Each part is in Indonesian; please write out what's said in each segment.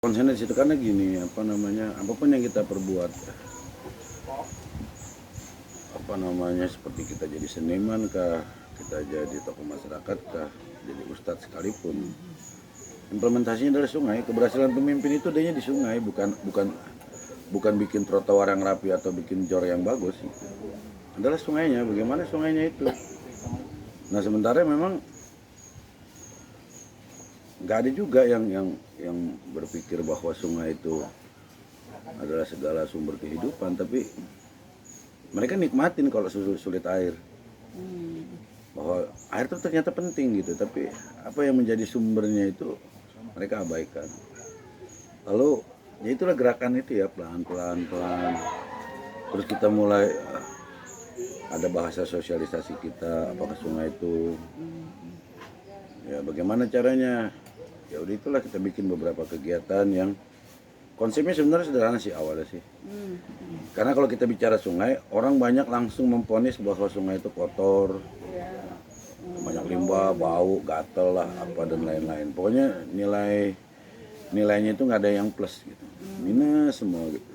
Konsennya di situ karena gini, apa namanya, apapun yang kita perbuat, apa namanya, seperti kita jadi seniman kah, kita jadi tokoh masyarakat kah, jadi ustadz sekalipun, implementasinya adalah sungai. Keberhasilan pemimpin itu adanya di sungai, bukan bikin trotoar yang rapi atau bikin jor yang bagus. Adalah sungainya, bagaimana sungainya itu. Nah sementara memang nggak ada juga yang berpikir bahwa sungai itu adalah segala sumber kehidupan, tapi mereka nikmatin kalau sulit air, bahwa air itu ternyata penting gitu, tapi apa yang menjadi sumbernya itu mereka abaikan. Lalu ya itulah gerakan itu ya, pelan-pelan terus kita mulai ada bahasa sosialisasi kita, apakah sungai itu ya bagaimana caranya. Ya udah itulah kita bikin beberapa kegiatan yang konsepnya sebenarnya sederhana sih awalnya sih. Karena kalau kita bicara sungai, orang banyak langsung memponis bahwa sungai itu kotor, banyak limbah, bau, gatel lah, apa dan lain-lain. Pokoknya nilainya itu nggak ada yang plus gitu, minus semua gitu.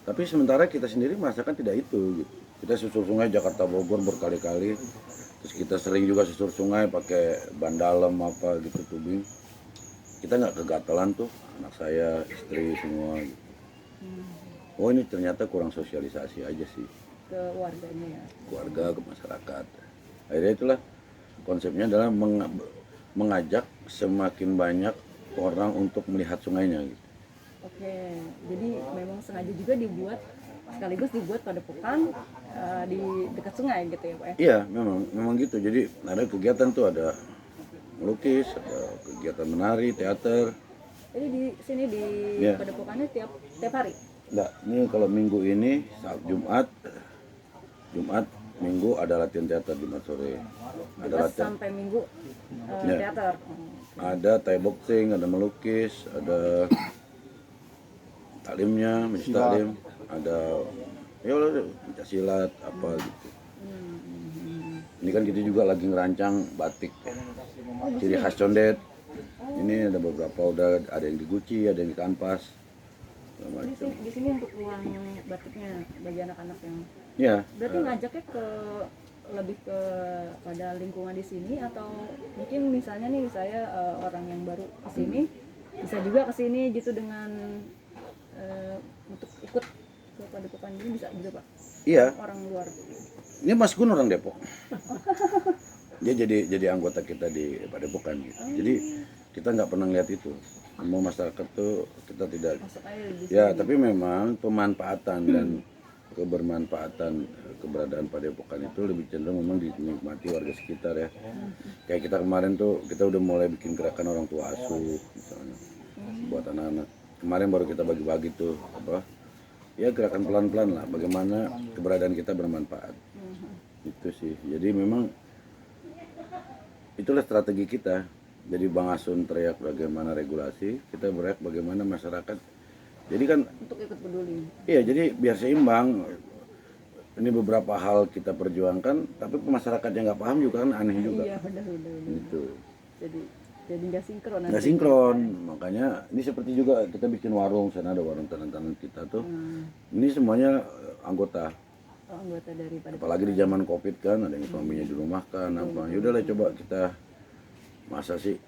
Tapi sementara kita sendiri merasakan tidak itu gitu. Kita susur sungai Jakarta Bogor berkali-kali, terus kita sering juga susur sungai pakai ban dalam apa gitu, tubing. Kita nggak kegatelan tuh, anak saya, istri semua gitu. Oh ini ternyata kurang sosialisasi aja sih ke warganya ya. Keluarga, ke masyarakat. Akhirnya itulah konsepnya adalah mengajak semakin banyak orang untuk melihat sungainya gitu. Oke, jadi memang sengaja juga dibuat, sekaligus dibuat padepokan di dekat sungai gitu ya Pak ya? Iya memang gitu. Jadi ada kegiatan tuh, ada melukis, ada kegiatan menari, teater. Jadi di sini di Ya. padepokannya tiap hari? Enggak, ini kalau minggu ini saat Jumat, Minggu ada latihan teater, Jumat sore. Ada latihan. Sampai Minggu Ya. teater. Ada Thai boxing, ada melukis, ada taklimnya, majlis taklim, ada ya pencak silat apa gitu. Ini kan kita juga lagi ngerancang batik ciri khas Condet. Ini ada beberapa, udah ada yang di Guci, ada yang di Kanvas. Di sini untuk ruang batiknya bagi anak-anak yang. Ya. Berarti ngajaknya lebih ke pada lingkungan di sini, atau mungkin misalnya nih saya orang yang baru ke sini bisa juga ke sini gitu dengan untuk ikut ke padepokan ini, bisa juga Pak? Iya. Orang luar. Ini Mas Gun orang Depok. Dia jadi anggota kita di padepokan gitu. Jadi kita nggak pernah lihat itu. Semua masyarakat tuh kita tidak. Ya, tapi memang pemanfaatan dan kebermanfaatan keberadaan padepokan itu lebih cenderung memang dinikmati warga sekitar ya. Kayak kita kemarin tuh kita udah mulai bikin gerakan orang tua asuh misalnya buat anak-anak. Kemarin baru kita bagi-bagi tuh apa? Ya gerakan pelan-pelan lah, bagaimana keberadaan kita bermanfaat. Itu sih. Jadi memang itulah strategi kita. Jadi Bang Asun teriak bagaimana regulasi, kita beriak bagaimana masyarakat. Jadi kan Untuk ikut peduli. iya, jadi biar seimbang. Ini beberapa hal kita perjuangkan, tapi masyarakat yang nggak paham juga kan aneh juga. Iya, benar. Gitu. Jadi nggak sinkron. Nggak sinkron, makanya ini seperti juga kita bikin warung, sana ada warung tenan-tenan kita tuh. Ini semuanya anggota. Anggota dari padepokan. Apalagi di zaman Covid kan, ada yang suaminya dirumahkan apa. Yaudahlah coba kita, masa sih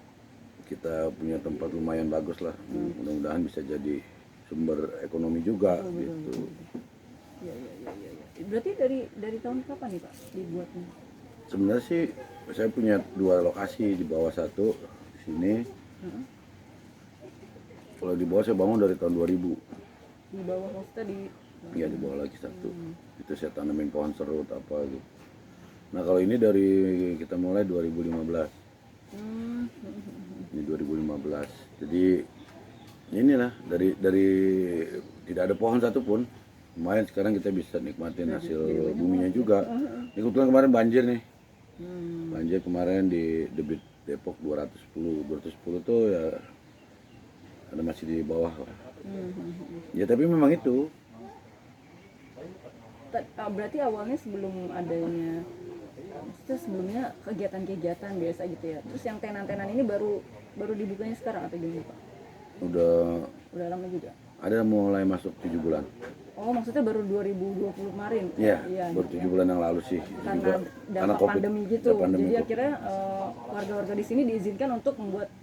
kita punya tempat lumayan bagus lah. Mudah-mudahan bisa jadi sumber ekonomi juga gitu. Iya. Berarti dari tahun kapan nih Pak dibuatnya? Sebenarnya sih saya punya 2 lokasi, di bawah satu di sini. Kalau di bawah saya bangun dari tahun 2000. Di bawah maksudnya di. Iya, di bawah lagi satu. Itu saya tanamin pohon serut apa gitu. Nah kalau ini dari kita mulai 2015. Ini 2015. Jadi inilah dari tidak ada pohon satupun. Lumayan sekarang kita bisa nikmatin hasil buminya juga. Ini kebetulan kemarin banjir nih. Banjir kemarin di debit Depok 210 tuh ya ada masih di bawah lah. Ya tapi memang itu. Berarti awalnya sebelum adanya, maksudnya sebelumnya kegiatan-kegiatan biasa gitu ya. Terus yang tenan-tenan ini baru dibukanya sekarang atau gimana Pak? Udah lama juga. ada mulai masuk 7 bulan. Oh, maksudnya baru 2020 kemarin? Iya, baru gitu 7 ya. bulan yang lalu sih. Karena dampak Covid, pandemi gitu. ada pandemi Jadi Covid. akhirnya warga-warga di sini diizinkan untuk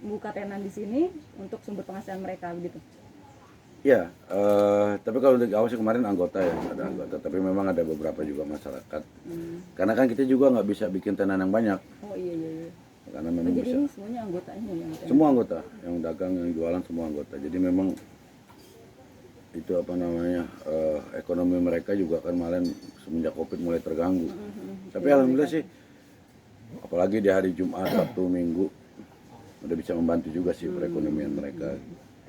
buka tenan di sini untuk sumber penghasilan mereka begitu. Ya, tapi kalau dari awal sih kemarin anggota ya, ada anggota. Tapi memang ada beberapa juga masyarakat. Karena kan kita juga nggak bisa bikin tenan yang banyak. Oh iya. Karena Oh, memang jadi bisa. ini semuanya anggotanya yang tenan. Semua anggota, yang dagang, yang jualan semua anggota. Jadi memang itu apa namanya, ekonomi mereka juga kan malah semenjak Covid mulai terganggu. Tapi alhamdulillah sih, apalagi di hari Jumat, Sabtu, Minggu, udah bisa membantu juga sih perekonomian mereka.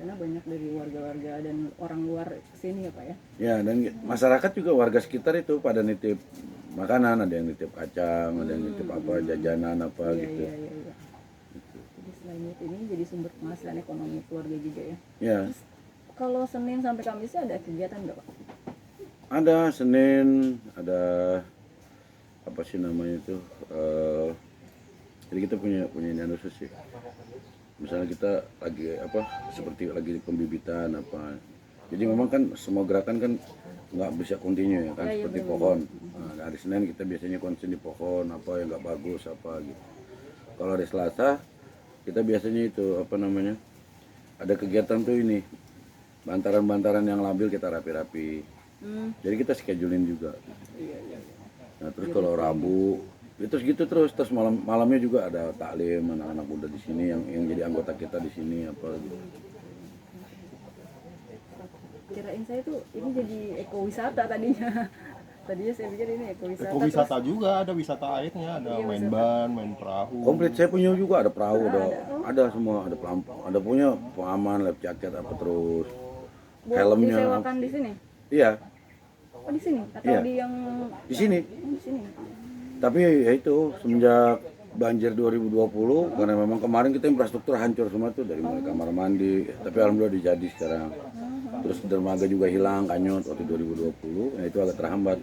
Karena banyak dari warga-warga dan orang luar sini ya Pak ya. Ya, dan masyarakat juga warga sekitar itu pada nitip makanan, ada yang nitip kacang, ada yang nitip apa, jajanan apa gitu. Iya. Jadi selain itu ini jadi sumber penghasilan ekonomi keluarga juga ya. Ya, Kalau Senin sampai Kamisnya ada kegiatan nggak Pak? ada Senin, ada apa sih namanya itu, jadi kita punya ini khusus sih. Misalnya kita lagi apa, seperti lagi pembibitan apa. Jadi memang kan semua gerakan kan nggak bisa kontinu ya kan, Iya, seperti benar. pohon. Nah, hari Senin kita biasanya konsen di pohon apa yang nggak bagus apa gitu. Kalau hari Selasa kita biasanya itu apa namanya, ada kegiatan tuh ini, bantaran-bantaran yang labil kita rapi-rapi. Jadi kita schedulein juga. Nah terus kalau Rabu itu gitu terus malamnya juga ada taklim anak-anak muda di sini yang jadi anggota kita di sini apa gitu. Kirain saya tuh ini jadi ekowisata tadinya. Tadinya saya pikir ini ekowisata. Ekowisata juga, ada wisata airnya, ada Iya, main wisata. ban, main perahu. Komplit saya punya juga, ada perahu, ada semua, ada pelampung, ada punya pengaman, life jacket apa terus, Buat helmnya. disewakan di sini. Iya, Oh di sini atau Iya. di yang di sini. di sini. Tapi ya itu semenjak banjir 2020 karena memang kemarin kita infrastruktur hancur semua tuh dari mulai kamar mandi, tapi alhamdulillah dijadi sekarang. Terus dermaga juga hilang kanyut waktu 2020, ya itu agak terhambat.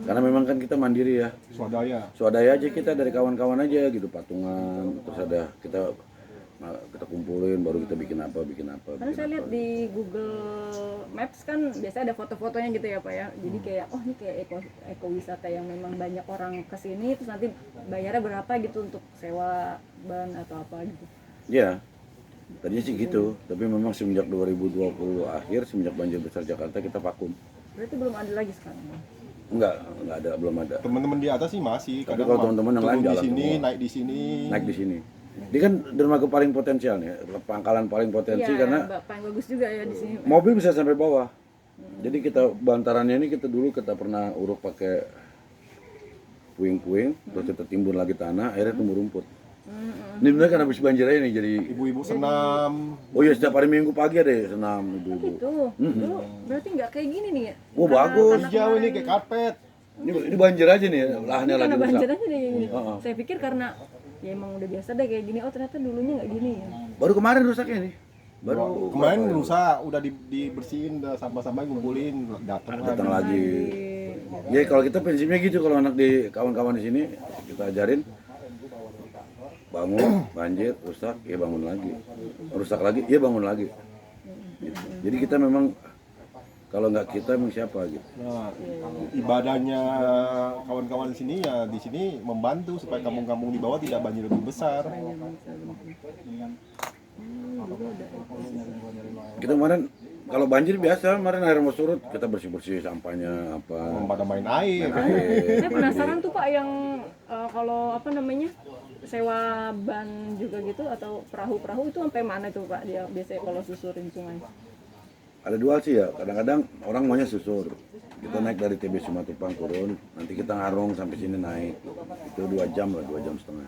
Karena memang kan kita mandiri ya, Swadaya. swadaya aja kita dari kawan-kawan aja gitu, patungan, terus ada kita kumpulin baru kita bikin apa. Karena saya lihat di Google Maps kan biasanya ada foto-fotonya gitu ya Pak ya. Jadi kayak oh ini kayak ekowisata yang memang banyak orang kesini terus nanti bayarnya berapa gitu untuk sewa ban atau apa gitu. Ya, tadinya sih gitu, tapi memang semenjak 2020 akhir, semenjak banjir besar Jakarta kita vakum. Berarti belum ada lagi sekarang. Enggak ada, belum ada. Teman-teman di atas sih masih. Tapi Kadang kalau teman-teman yang lain turun di jalan sini, semua. naik di sini. Naik di sini. Dia kan dermaga paling potensial nih, pangkalan paling potensi Iya, karena paling bagus juga ya di sini. mobil bisa sampai bawah. Jadi kita bantarannya ini kita pernah uruk pakai puing-puing, terus kita timbun lagi tanah, akhirnya tumbuh rumput. Ini benar kan habis banjir aja nih jadi. Ibu-ibu senam. Oh iya setiap hari Minggu pagi ada ya senam ibu-ibu. Gitu. Dulu berarti nggak kayak gini nih ya. Oh bagus. Hijau ini kayak karpet. Ini banjir aja nih, lahannya lagi Karena rusak. banjir aja deh kayak gini. Heeh. Saya pikir karena ya emang udah biasa deh kayak gini. Oh ternyata dulunya nggak gini ya. Baru kemarin rusaknya nih. Baru Kemarin rusak, udah dibersihin, udah sampah-sampah ngumpulin, datang datang lagi. lagi. Jadi kalau kita prinsipnya gitu, kalau anak di kawan-kawan di sini kita ajarin bangun, banjir, rusak, ya bangun lagi. Rusak lagi, ya bangun lagi. Gitu. Jadi kita memang kalau nggak kita memang siapa gitu. Nah, ibadahnya kawan-kawan di sini ya di sini membantu supaya kampung-kampung di bawah tidak banjir lebih besar. Kita kemarin kalau banjir biasa, kemarin air mau surut kita bersih-bersih sampahnya apa. Pada main air. Saya penasaran tuh Pak yang kalau apa namanya sewa ban juga gitu atau perahu-perahu itu sampai mana tuh Pak dia biasanya kalau susurin sungai? Ada dua sih ya, kadang-kadang orang maunya susur. Kita naik dari TB Simatupang turun, nanti kita ngarung sampai sini naik. Itu 2 jam lah, 2 jam setengah.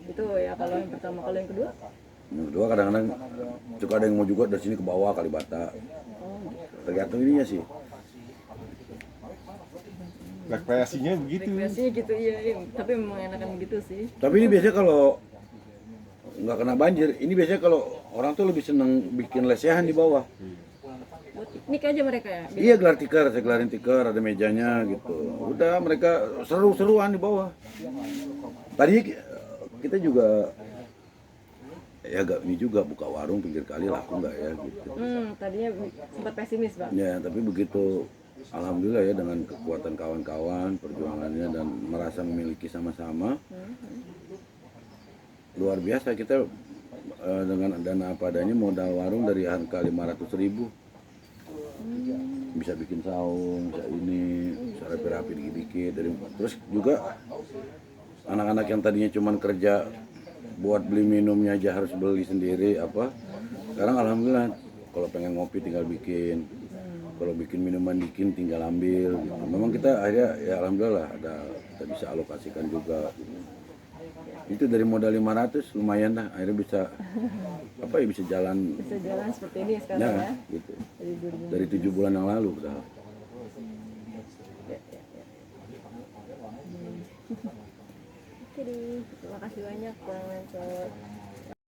Itu ya kalau yang pertama. Kalau yang kedua? Yang kedua kadang-kadang suka ada yang mau juga dari sini ke bawah Kalibata. Tergantung ininya sih. Rekreasinya begitu. Rekreasinya gitu iya, tapi memang enakan gitu sih. Tapi ini biasanya kalau nggak kena banjir, ini biasanya kalau orang tuh lebih seneng bikin lesehan di bawah. Buat piknik aja mereka ya. Iya gelar tikar, saya gelarin tikar, ada mejanya gitu. Udah mereka seru-seruan di bawah. Tadi kita juga ya gak ini juga buka warung pinggir kali laku nggak ya gitu. Tadinya sempat pesimis, Bang. Ya tapi begitu alhamdulillah ya dengan kekuatan kawan-kawan perjuangannya dan merasa memiliki sama-sama luar biasa kita dengan dana apa adanya modal warung dari angka 500.000 bisa bikin saung, bisa ini, bisa rapi-rapi dikit-dikit dari terus juga anak-anak yang tadinya cuman kerja buat beli minumnya aja harus beli sendiri apa sekarang alhamdulillah kalau pengen ngopi tinggal bikin kalau bikin minuman bikin tinggal ambil gitu. Memang kita akhirnya ya alhamdulillah ada kita bisa alokasikan juga gitu. Itu dari modal 500 lumayan lah akhirnya bisa apa ya bisa jalan Bisa jalan seperti ini sekarang ya ya. gitu Dari 2000. dari 7 bulan yang lalu udah. Oke deh, terima kasih banyak Bang Lentot.